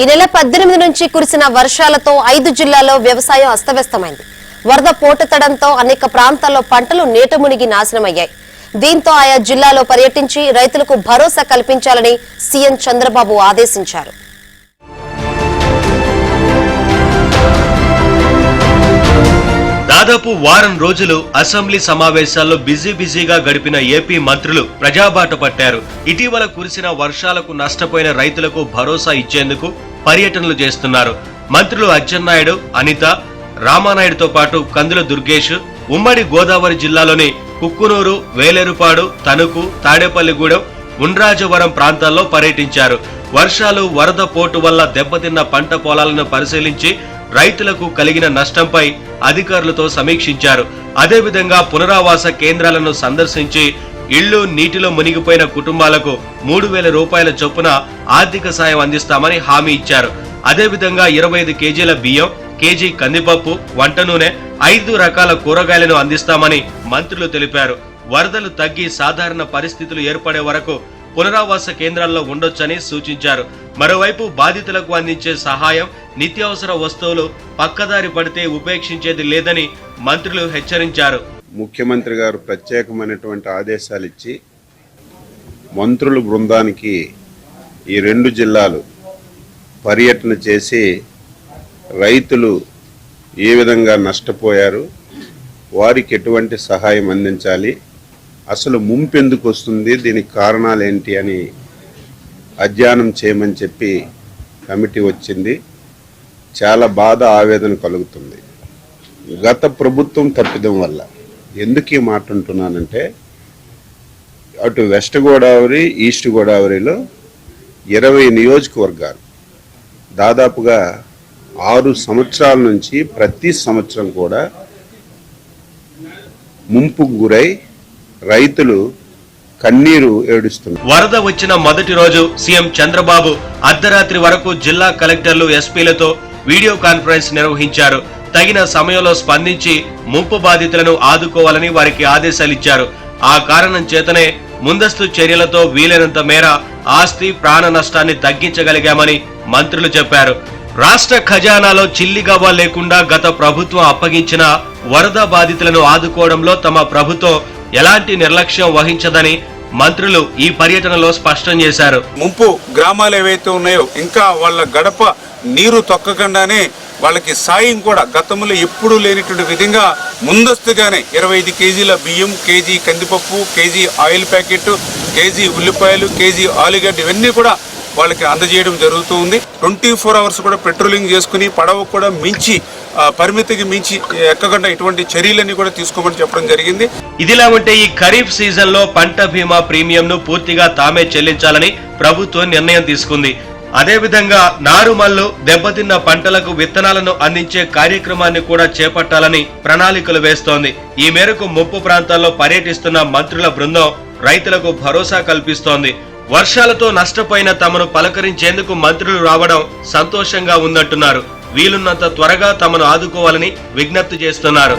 ఈ నెల 18 నుంచి కురిసిన వర్షాలతో 5 జిల్లాల్లో వ్యవసాయం అస్తవ్యస్తమైంది. వరద పోటెత్తడంతో అనేక ప్రాంతాల్లో పంటలు నీట మునిగి నాశనమయ్యాయి. దీంతో ఆయా జిల్లాలో పర్యటించి రైతులకు భరోసా కల్పించాలని సీఎం చంద్రబాబు ఆదేశించారు. దాదాపు వారం రోజులు అసెంబ్లీ సమావేశాల్లో బిజీగా గడిపిన ఏపీ మంత్రులు ప్రజాబాట పట్టారు. ఇటీవల కురిసిన వర్షాలకు నష్టపోయిన రైతులకు భరోసా ఇచ్చేందుకు పర్యటనలు చేస్తున్నారు. మంత్రులు అచ్చెన్నాయుడు, అనిత, రామానాయుడుతో పాటు కందుల దుర్గేష్ ఉమ్మడి గోదావరి జిల్లాలోని కుక్కునూరు, వేలేరుపాడు, తణుకు, తాడేపల్లిగూడెం, ఉండ్రాజవరం ప్రాంతాల్లో పర్యటించారు. వర్షాలు, వరద పోటు వల్ల దెబ్బతిన్న పంట పొలాలను పరిశీలించి రైతులకు కలిగిన నష్టంపై అధికారులతో సమీక్షించారు. అదేవిధంగా పునరావాస కేంద్రాలను సందర్శించి ఇళ్లు నీటిలో మునిగిపోయిన కుటుంబాలకు 3,000 రూపాయల చొప్పున ఆర్థిక సాయం అందిస్తామని హామీ ఇచ్చారు. అదేవిధంగా 25 కేజీల బియ్యం, కేజీ కందిపప్పు, వంట నూనె, 5 రకాల కూరగాయలను అందిస్తామని మంత్రులు తెలిపారు. వరదలు తగ్గి సాధారణ పరిస్థితులు ఏర్పడే వరకు పునరావాస కేంద్రాల్లో ఉండొచ్చని సూచించారు. మరోవైపు బాధితులకు అందించే సహాయం, నిత్యావసర వస్తువులు పక్కదారి పడితే ఉపేక్షించేది లేదని మంత్రులు హెచ్చరించారు. ముఖ్యమంత్రి గారు ప్రత్యేకమైనటువంటి ఆదేశాలు ఇచ్చి మంత్రుల బృందానికి ఈ 2 జిల్లాలు పర్యటన చేసి రైతులు ఏ విధంగా నష్టపోయారు, వారికి ఎటువంటి సహాయం అందించాలి, అసలు ముంపెందుకు వస్తుంది, దీనికి కారణాలు ఏంటి అని అధ్యయనం చేయమని చెప్పి కమిటీ వచ్చింది. చాలా బాధ, ఆవేదన కలుగుతుంది. గత ప్రభుత్వం తప్పిదం వల్ల. ఎందుకు ఈ మాట అంటున్నానంటే, అటు వెస్ట్ గోదావరి, ఈస్ట్ గోదావరిలో 20 నియోజకవర్గాలు దాదాపుగా 6 సంవత్సరాల నుంచి ప్రతి సంవత్సరం కూడా ముంపుకు గురై రైతులు కన్నీరు ఏడుస్తున్నారు. వరద వచ్చిన మొదటి రోజు సీఎం చంద్రబాబు అర్ధరాత్రి వరకు జిల్లా కలెక్టర్లు, ఎస్పీలతో వీడియో కాన్ఫరెన్స్ నిర్వహించారు. తగిన సమయంలో స్పందించి ముంపు బాధితులను ఆదుకోవాలని వారికి ఆదేశాలిచ్చారు. ఆ కారణం చేతనే ముందస్తు చర్యలతో వీలైనంత మేర ఆస్తి, ప్రాణ నష్టాన్ని తగ్గించగలిగామని మంత్రులు చెప్పారు. రాష్ట్ర ఖజానాలో చిల్లిగవ్వ లేకుండా గత ప్రభుత్వం అప్పగించిన వరద బాధితులను ఆదుకోవడంలో తమ ప్రభుత్వం ఎలాంటి నిర్లక్ష్యం వహించదని మంత్రులు ఈ పర్యటనలో స్పష్టం చేశారు. ముంపు గ్రామాలు ఏవైతే ఉన్నాయో ఇంకా వాళ్ళ గడప నీరు తొక్కకుండానే వాళ్ళకి సాయం కూడా గతంలో ఎప్పుడూ లేనిటువంటి విధంగా ముందస్తుగానే 25 కేజీల బియ్యం, కేజీ కందిపప్పు, కేజీ ఆయిల్ ప్యాకెట్, కేజీ ఉల్లిపాయలు, కేజీ ఆలుగడ్డ ఇవన్నీ కూడా వాళ్ళకి అందజేయడం జరుగుతూ ఉంది. 24 అవర్స్ కూడా పెట్రోలింగ్ చేసుకుని పడవ కూడా మించి పరిమితికి మించి ఎక్కకుండా ఇటువంటి చర్యలన్నీ కూడా తీసుకోమని చెప్పడం జరిగింది. ఇదిలా ఉంటే ఈ ఖరీఫ్ సీజన్ లో పంట బీమా ప్రీమియంను పూర్తిగా తామే చెల్లించాలని ప్రభుత్వం నిర్ణయం తీసుకుంది. అదేవిధంగా నారుమల్లు, దెబ్బతిన్న పంటలకు విత్తనాలను అందించే కార్యక్రమాన్ని కూడా చేపట్టాలని ప్రణాళికలు వేస్తోంది. ఈ మేరకు ముప్పు ప్రాంతాల్లో పర్యటిస్తున్న మంత్రుల బృందం రైతులకు భరోసా కల్పిస్తోంది. వర్షాలతో నష్టపోయిన తమను పలకరించేందుకు మంత్రులు రావడం సంతోషంగా ఉందంటున్నారు. వీలున్నంత త్వరగా తమను ఆదుకోవాలని విజ్ఞప్తి చేస్తున్నారు.